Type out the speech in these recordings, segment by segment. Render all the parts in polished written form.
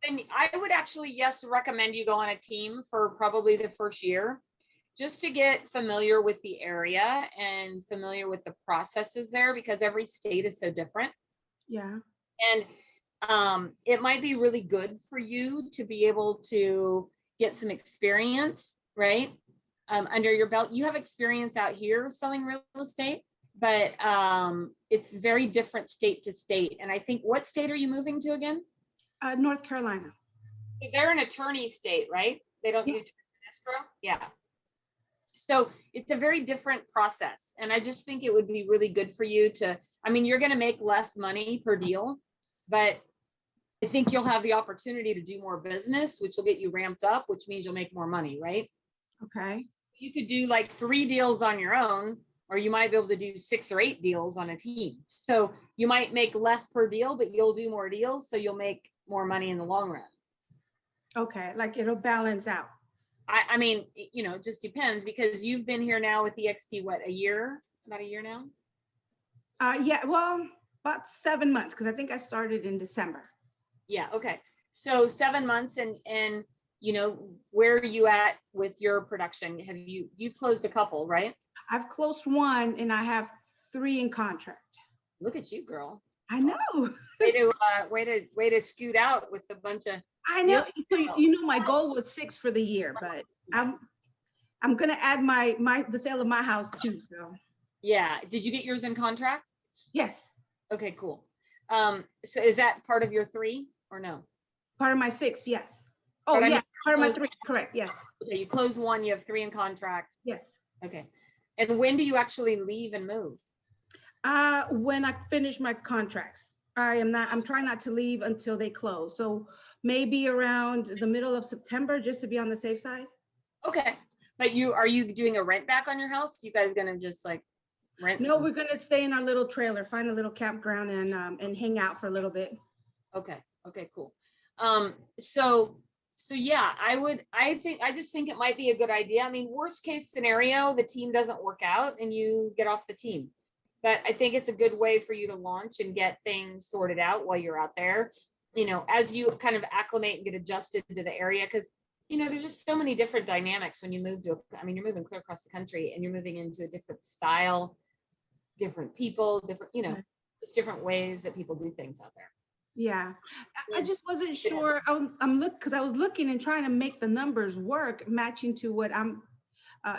then I would actually, yes, recommend you go on a team for probably the first year, just to get familiar with the area and familiar with the processes there, because every state is so different. Yeah. And it might be really good for you to be able to get some experience, right? Under your belt. You have experience out here selling real estate, but it's very different state to state. And I think, what state are you moving to again? North Carolina. They're an attorney state, right? They don't do escrow. Yeah. So it's a very different process. And I just think it would be really good for you to, I mean, you're going to make less money per deal, but I think you'll have the opportunity to do more business, which will get you ramped up, which means you'll make more money, right? Okay. You could do like 3 deals on your own, or you might be able to do 6 or 8 deals on a team. So you might make less per deal, but you'll do more deals. So you'll make more money in the long run. Okay. Like it'll balance out. I mean, you know, it just depends, because you've been here now with EXP, what, a year? About a year now? Yeah, well, about 7 months, because I think I started in December. Yeah, okay. So 7 months, and you know, where are you at with your production? You've closed a couple, right? I've closed 1 and I have 3 in contract. Look at you, girl. I know. Way to scoot out with a bunch of. I know. So, you know, my goal was 6 for the year, but I'm gonna add the sale of my house too. So yeah. Did you get yours in contract? yes. Okay, cool. So is that part of your 3 or no? Part of my 6, yes. Oh yeah, part of my 3, correct, yes. Okay, you close 1, you have 3 in contract. Yes. Okay. And when do you actually leave and move? When I finish my contracts. I'm trying not to leave until they close. So maybe around the middle of September, just to be on the safe side. Okay. But are you doing a rent back on your house? You guys gonna just like rent? No, we're gonna stay in our little trailer, find a little campground and hang out for a little bit. Okay. Okay, cool. So yeah, I just think it might be a good idea. I mean, worst case scenario, the team doesn't work out and you get off the team. But I think it's a good way for you to launch and get things sorted out while you're out there, you know, as you kind of acclimate and get adjusted to the area. Because, you know, there's just so many different dynamics when you move I mean, you're moving clear across the country and you're moving into a different style, different people, different, you know, just different ways that people do things out there. Yeah, I just wasn't sure. I was looking and trying to make the numbers work, matching to what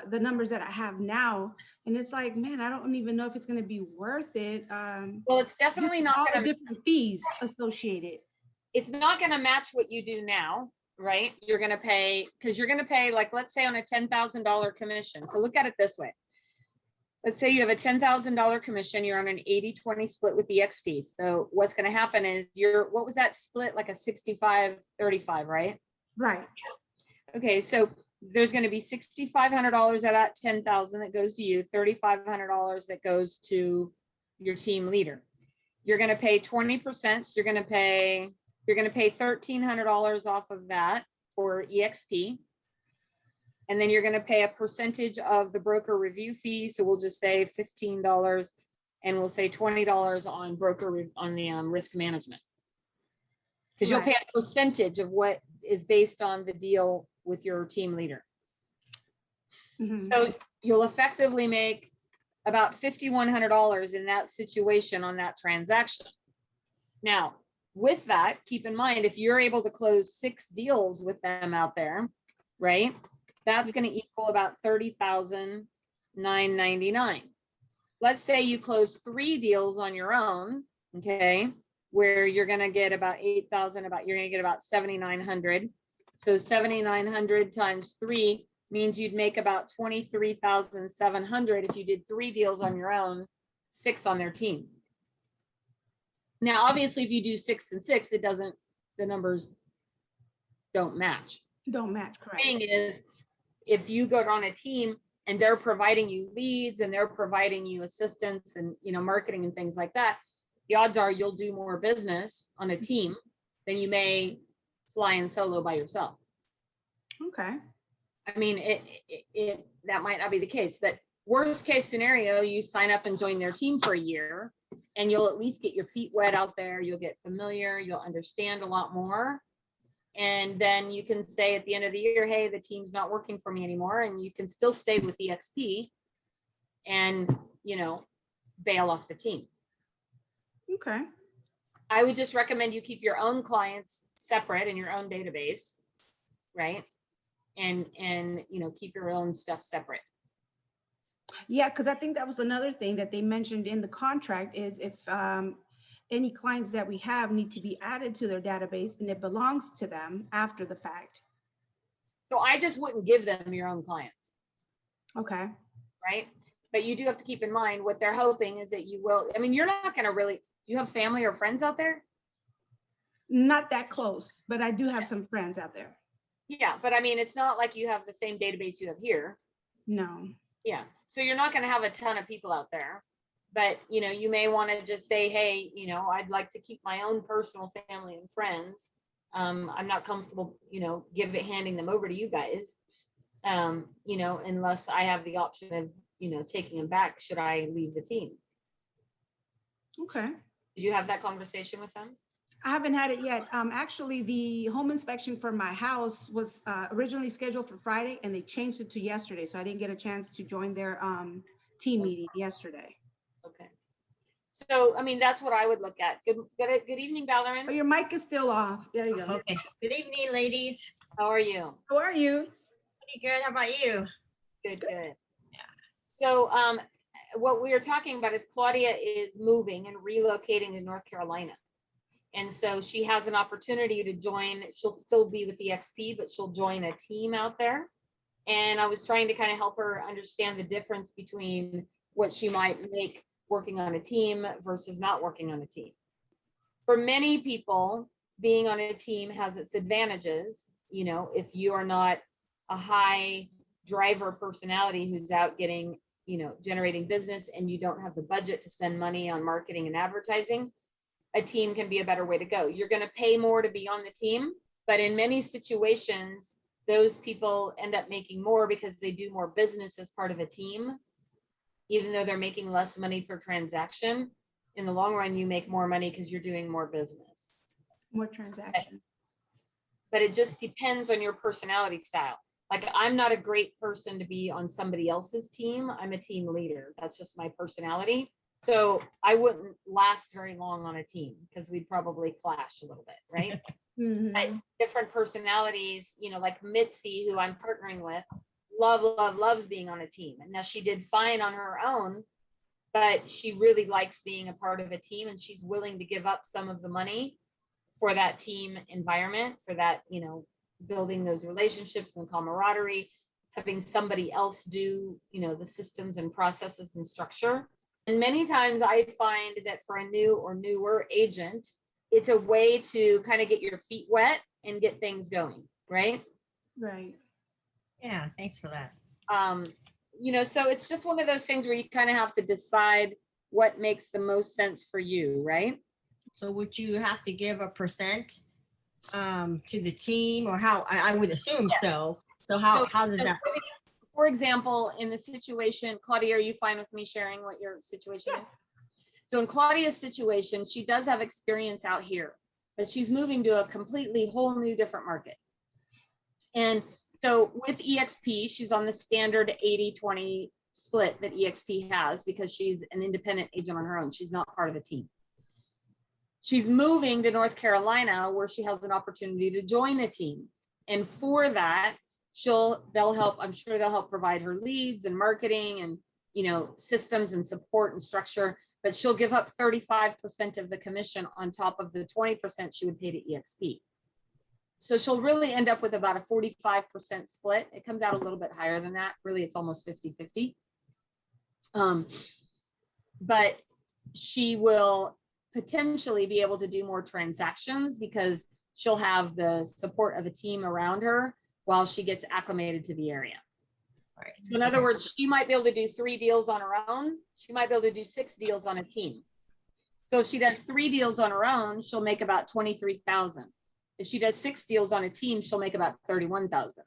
the numbers that I have now. And it's like, man, I don't even know if it's going to be worth it. Well, it's definitely not all the different fees associated. It's not going to match what you do now, right? You're going to pay, because you're going to pay, like, let's say on a $10,000 commission. So look at it this way. Let's say you have a $10,000 commission, you're on an 80-20 split with EXP. So what's going to happen is what was that split? Like a 65-35, right? Right. Okay. So there's going to be $6,500 of that 10,000 that goes to you, $3,500 that goes to your team leader. You're going to pay 20%. So you're going to pay $1,300 off of that for EXP. And then you're going to pay a percentage of the broker review fee. So we'll just say $15 and we'll say $20 on on the risk management. Because you'll pay a percentage of what is based on the deal with your team leader. Mm-hmm. So you'll effectively make about $5,100 in that situation on that transaction. Now, with that, keep in mind, if you're able to close 6 deals with them out there, right? That's going to equal about $30,999. Let's say you close 3 deals on your own, okay, where you're going to get about 8,000, you're going to get about 7,900. So 7,900 times 3 means you'd make about 23,700 if you did 3 deals on your own, 6 on their team. Now, obviously, if you do 6 and 6, the numbers don't match. Don't match, correct. The thing is, if you go on a team and they're providing you leads and they're providing you assistance and, you know, marketing and things like that, the odds are you'll do more business on a team than you may fly in solo by yourself. Okay. I mean, that might not be the case, but worst case scenario, you sign up and join their team for a year and you'll at least get your feet wet out there. You'll get familiar. You'll understand a lot more. And then you can say at the end of the year, hey, the team's not working for me anymore. And you can still stay with EXP and, you know, bail off the team. Okay. I would just recommend you keep your own clients separate in your own database, right? And you know, keep your own stuff separate. Yeah, because I think that was another thing that they mentioned in the contract is if any clients that we have need to be added to their database and it belongs to them after the fact. So I just wouldn't give them your own clients. Okay. Right? But you do have to keep in mind what they're hoping is that you will, I mean, you're not going to really, do you have family or friends out there? Not that close, but I do have some friends out there. Yeah, but I mean, it's not like you have the same database you have here. No. Yeah. So you're not going to have a ton of people out there, but you know, you may want to just say, hey, you know, I'd like to keep my own personal family and friends. I'm not comfortable, you know, handing them over to you guys, you know, unless I have the option of, you know, taking them back should I leave the team. Okay. Did you have that conversation with them? I haven't had it yet. Actually, the home inspection for my house was originally scheduled for Friday, and they changed it to yesterday, so I didn't get a chance to join their team meeting yesterday. Okay. So, I mean, that's what I would look at. Good evening, Valerie. Oh, your mic is still off. There you go. Okay. Good evening, ladies. How are you? How are you? Pretty good. How about you? Good. Yeah. So, what we are talking about is Claudia is moving and relocating to North Carolina. And so she has an opportunity to join. She'll still be with EXP, but she'll join a team out there. And I was trying to kind of help her understand the difference between what she might make working on a team versus not working on a team. For many people, being on a team has its advantages. You know, if you are not a high driver personality who's out getting, you know, generating business and you don't have the budget to spend money on marketing and advertising, a team can be a better way to go. You're going to pay more to be on the team, but in many situations, those people end up making more because they do more business as part of a team. Even though they're making less money per transaction, in the long run, you make more money because you're doing more business. More transaction. But it just depends on your personality style. Like, I'm not a great person to be on somebody else's team. I'm a team leader. That's just my personality. So I wouldn't last very long on a team because we'd probably clash a little bit, right? Mm-hmm. Different personalities, you know, like Mitzi, who I'm partnering with, loves being on a team. And now she did fine on her own, but she really likes being a part of a team, and she's willing to give up some of the money for that team environment, for that, you know, building those relationships and camaraderie, having somebody else do, you know, the systems and processes and structure. And many times I find that for a new or newer agent, it's a way to kind of get your feet wet and get things going, right? Right. Yeah, thanks for that. You know, so it's just one of those things where you kind of have to decide what makes the most sense for you, right? So would you have to give a percent to the team, or how? I would assume so. So how does that? For example, in the situation, Claudia, are you fine with me sharing what your situation is? So in Claudia's situation, she does have experience out here, but she's moving to a completely whole new different market. And so with EXP, she's on the standard 80-20 split that EXP has because she's an independent agent on her own. She's not part of a team. She's moving to North Carolina where she has an opportunity to join a team. And for that, they'll help, I'm sure they'll help provide her leads and marketing and, you know, systems and support and structure, but she'll give up 35% of the commission on top of the 20% she would pay to EXP. So she'll really end up with about a 45% split. It comes out a little bit higher than that. Really, it's almost 50-50. But she will potentially be able to do more transactions because she'll have the support of a team around her while she gets acclimated to the area. Right. So in other words, she might be able to do 3 deals on her own. She might be able to do 6 deals on a team. So if she does 3 deals on her own, she'll make about 23,000. If she does 6 deals on a team, she'll make about 31,000.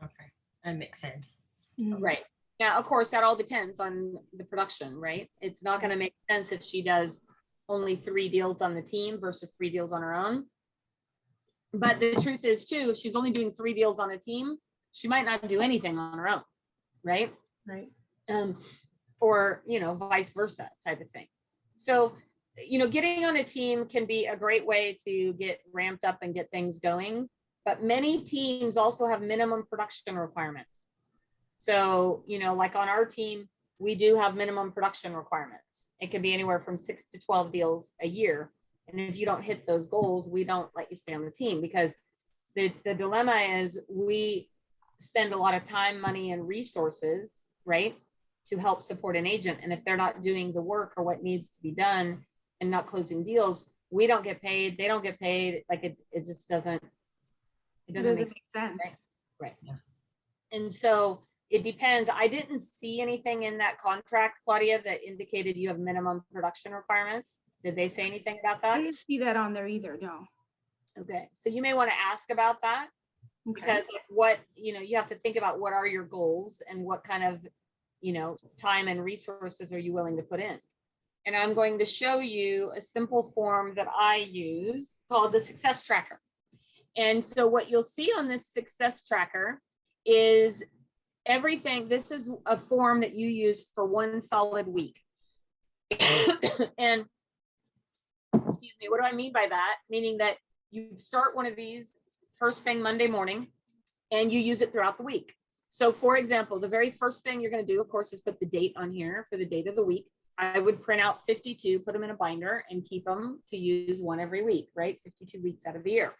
Okay, that makes sense. Right. Now, of course, that all depends on the production, right? It's not going to make sense if she does only 3 deals on the team versus 3 deals on her own. But the truth is too, if she's only doing 3 deals on a team, she might not do anything on her own, right? Right. Or, vice versa type of thing. So, getting on a team can be a great way to get ramped up and get things going. But many teams also have minimum production requirements. So, like on our team, we do have minimum production requirements. It can be anywhere from 6 to 12 deals a year. And if you don't hit those goals, we don't let you stay on the team, because the dilemma is we spend a lot of time, money, and resources, right, to help support an agent. And if they're not doing the work or what needs to be done and not closing deals, we don't get paid. They don't get paid. Like it just doesn't. It doesn't make sense. Right. Yeah. And so it depends. I didn't see anything in that contract, Claudia, that indicated you have minimum production requirements. Did they say anything about that? I didn't see that on there either, no. Okay, so you may want to ask about that, because what, you have to think about what are your goals and what kind of, time and resources are you willing to put in. And I'm going to show you a simple form that I use called the Success Tracker. And so what you'll see on this Success Tracker is everything. This is a form that you use for 1 solid week. And excuse me, what do I mean by that? Meaning that you start one of these first thing Monday morning and you use it throughout the week. So for example, the very first thing you're going to do, of course, is put the date on here for the date of the week. I would print out 52, put them in a binder, and keep them to use one every week, right? 52 weeks out of the year.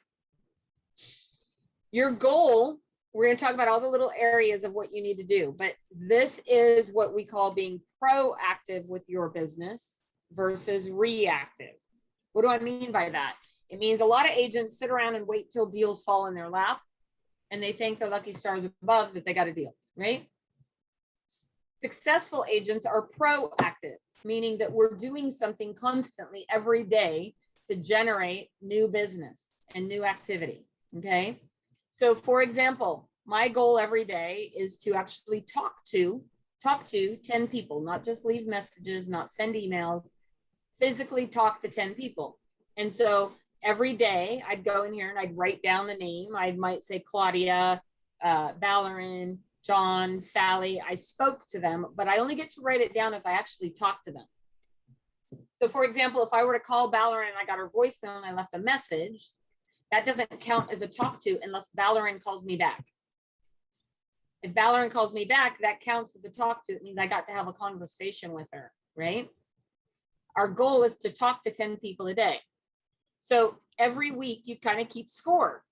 Your goal, we're going to talk about all the little areas of what you need to do, but this is what we call being proactive with your business versus reactive. What do I mean by that? It means a lot of agents sit around and wait till deals fall in their lap, and they think they're lucky stars above that they got a deal, right? Successful agents are proactive, meaning that we're doing something constantly every day to generate new business and new activity, okay? So for example, my goal every day is to actually talk to 10 people, not just leave messages, not send emails, physically talk to 10 people. And so every day I'd go in here and I'd write down the name. I might say Claudia, Valerin, John, Sally. I spoke to them, but I only get to write it down if I actually talk to them. So for example, if I were to call Valerin and I got her voicemail and I left a message, that doesn't count as a talk to unless Valerin calls me back. If Valerin calls me back, that counts as a talk to. It means I got to have a conversation with her, right? Our goal is to talk to 10 people a day. So every week you kind of keep score,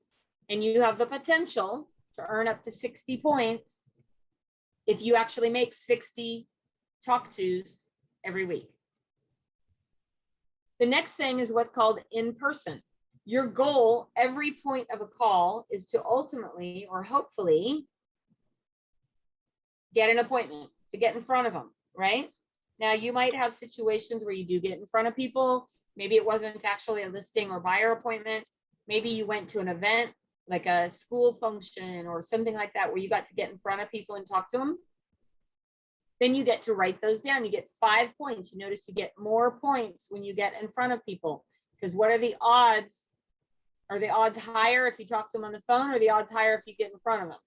and you have the potential to earn up to 60 points if you actually make 60 talk tos every week. The next thing is what's called in person. Your goal every point of a call is to ultimately or hopefully get an appointment, to get in front of them, right? Now you might have situations where you do get in front of people. Maybe it wasn't actually a listing or buyer appointment. Maybe you went to an event like a school function or something like that where you got to get in front of people and talk to them. Then you get to write those down. You get 5 points. You notice you get more points when you get in front of people, because what are the odds? Are the odds higher if you talk to them on the phone, or the odds higher if you get in front of them?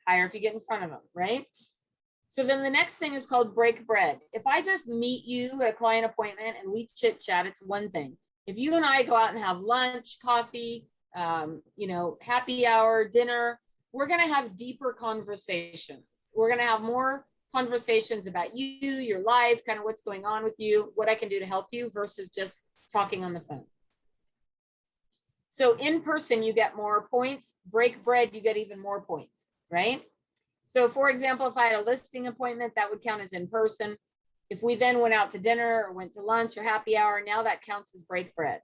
Higher if you get in front of them, right? So then the next thing is called break bread. If I just meet you at a client appointment and we chit chat, it's one thing. If you and I go out and have lunch, coffee, happy hour, dinner, we're going to have deeper conversations. We're going to have more conversations about you, your life, kind of what's going on with you, what I can do to help you, versus just talking on the phone. So in person, you get more points. Break bread, you get even more points, right? So for example, if I had a listing appointment, that would count as in person. If we then went out to dinner or went to lunch or happy hour, now that counts as break bread.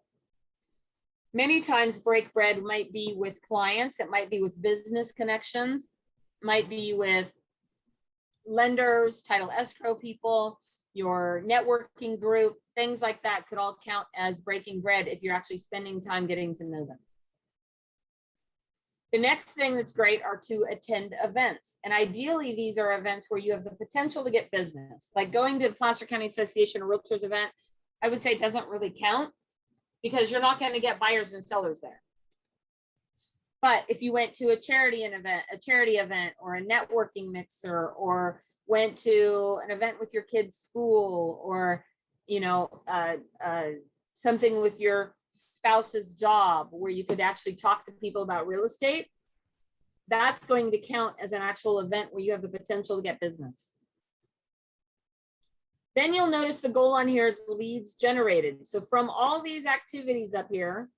Many times break bread might be with clients. It might be with business connections, might be with lenders, title escrow people, your networking group, things like that could all count as breaking bread if you're actually spending time getting to know them. The next thing that's great are to attend events. And ideally, these are events where you have the potential to get business. Like going to the Placer County Association of Realtors event, I would say doesn't really count, because you're not going to get buyers and sellers there. But if you went to a charity event or a networking mixer, or went to an event with your kid's school, or, you know, something with your spouse's job where you could actually talk to people about real estate, that's going to count as an actual event where you have the potential to get business. Then you'll notice the goal on here is leads generated. So from all these activities up here,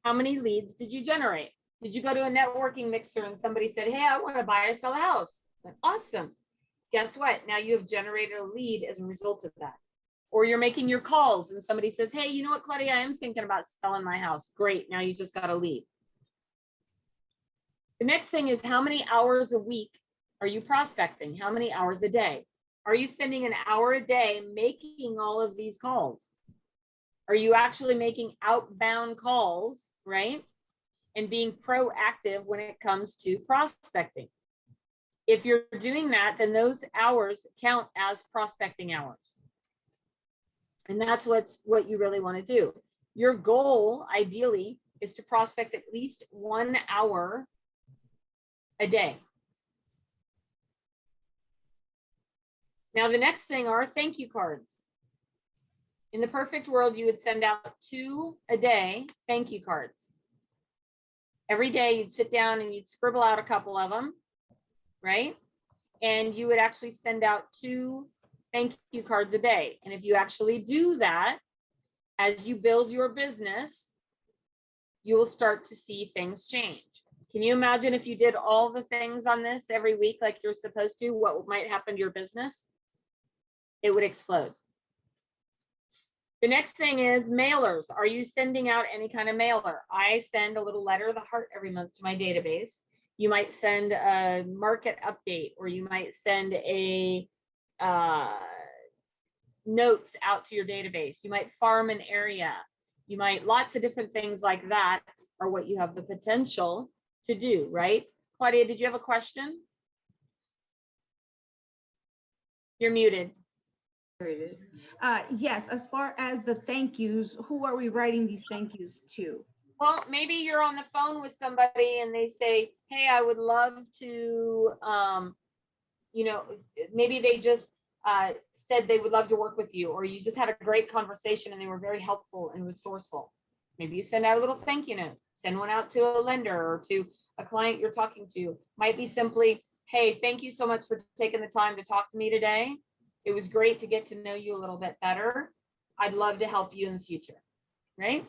how many leads did you generate? Did you go to a networking mixer and somebody said, hey, I want to buy or sell a house? Awesome. Guess what? Now you have generated a lead as a result of that. Or you're making your calls and somebody says, hey, you know what, Claudia, I am thinking about selling my house. Great. Now you just got a lead. The next thing is, how many hours a week are you prospecting? How many hours a day? Are you spending an hour a day making all of these calls? Are you actually making outbound calls, right? And being proactive when it comes to prospecting? If you're doing that, then those hours count as prospecting hours. And that's what you really want to do. Your goal, ideally, is to prospect at least 1 hour a day. Now, the next thing are thank you cards. In the perfect world, you would send out 2 a day thank you cards. Every day you'd sit down and you'd scribble out a couple of them, right? And you would actually send out 2 thank you cards a day. And if you actually do that, as you build your business, you will start to see things change. Can you imagine if you did all the things on this every week like you're supposed to, what might happen to your business? It would explode. The next thing is mailers. Are you sending out any kind of mailer? I send a little letter of the heart every month to my database. You might send a market update, or you might send a notes out to your database. You might farm an area. You might, lots of different things like that are what you have the potential to do, right? Claudia, did you have a question? You're muted. Yes, as far as the thank yous, who are we writing these thank yous to? Well, maybe you're on the phone with somebody and they say, hey, I would love to, you know, maybe they just said they would love to work with you, or you just had a great conversation and they were very helpful and resourceful. Maybe you send out a little thank you note, send one out to a lender or to a client you're talking to. Might be simply, hey, thank you so much for taking the time to talk to me today. It was great to get to know you a little bit better. I'd love to help you in the future, right?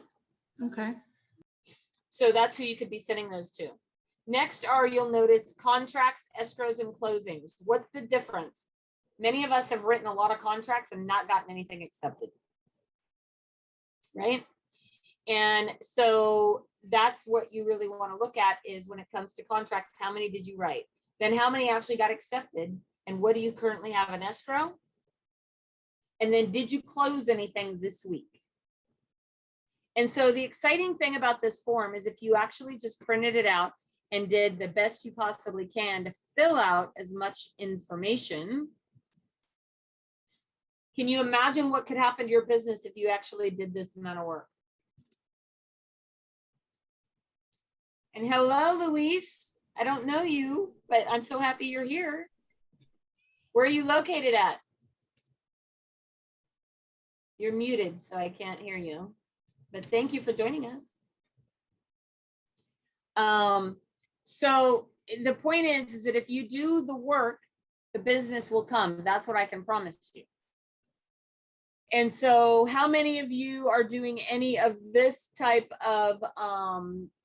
Okay. So that's who you could be sending those to. Next are, you'll notice, contracts, escrows, and closings. What's the difference? Many of us have written a lot of contracts and not gotten anything accepted, right? And so that's what you really want to look at, is when it comes to contracts, how many did you write? Then how many actually got accepted? And what do you currently have in escrow? And then did you close anything this week? And so the exciting thing about this form is if you actually just printed it out and did the best you possibly can to fill out as much information, can you imagine what could happen to your business if you actually did this amount of work? And hello, Luis. I don't know you, but I'm so happy you're here. Where are you located at? You're muted, so I can't hear you, but thank you for joining us. So the point is that if you do the work, the business will come. That's what I can promise you. And so how many of you are doing any of this type of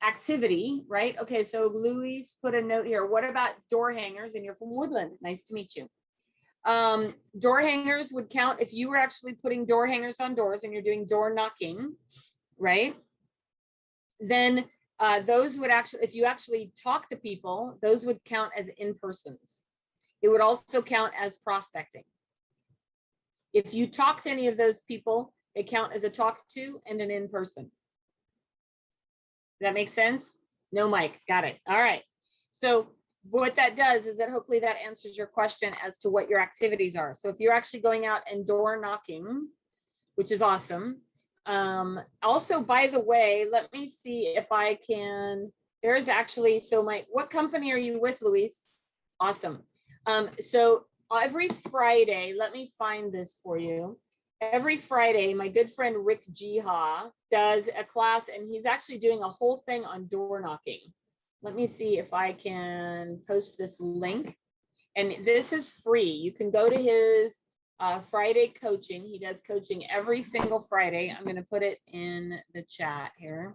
activity, right? Okay, so Louise put a note here. What about door hangers? And you're from Woodland. Nice to meet you. Door hangers would count if you were actually putting door hangers on doors and you're doing door knocking, right? Then those would actually, if you actually talk to people, those would count as in-persons. It would also count as prospecting. If you talk to any of those people, they count as a talk to and an in-person. Does that make sense? No mic. Got it. All right. So what that does is that hopefully that answers your question as to what your activities are. So if you're actually going out and door knocking, which is awesome. Also, by the way, let me see if I can, there's actually, so what company are you with, Luis? Awesome. So every Friday, let me find this for you. Every Friday, my good friend Rick Jiha does a class, and he's actually doing a whole thing on door knocking. Let me see if I can post this link. And this is free. You can go to his Friday coaching. He does coaching every single Friday. I'm going to put it in the chat here.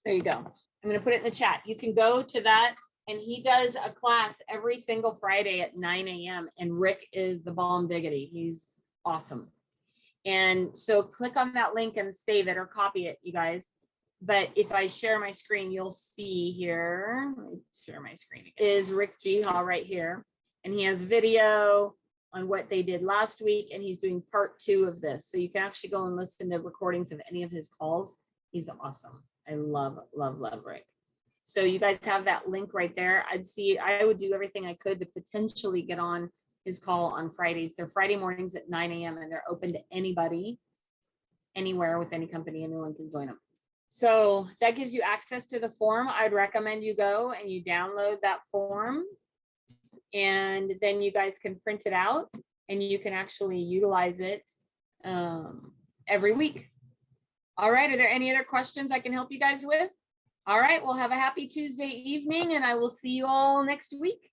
There you go. I'm going to put it in the chat. You can go to that, and he does a class every single Friday at 9 a.m. And Rick is the bomb diggity. He's awesome. And so click on that link and save it or copy it, you guys. But if I share my screen, you'll see here, let me share my screen, is Rick Jiha right here. And he has video on what they did last week, and he's doing part 2 of this. So you can actually go and listen to recordings of any of his calls. He's awesome. I love, love, love Rick. So you guys have that link right there. I would do everything I could to potentially get on his call on Fridays. They're Friday mornings at 9 a.m. and they're open to anybody, anywhere with any company, anyone can join them. So that gives you access to the form. I'd recommend you go and you download that form, and then you guys can print it out and you can actually utilize it every week. All right, are there any other questions I can help you guys with? All right, well, have a happy Tuesday evening, and I will see you all next week.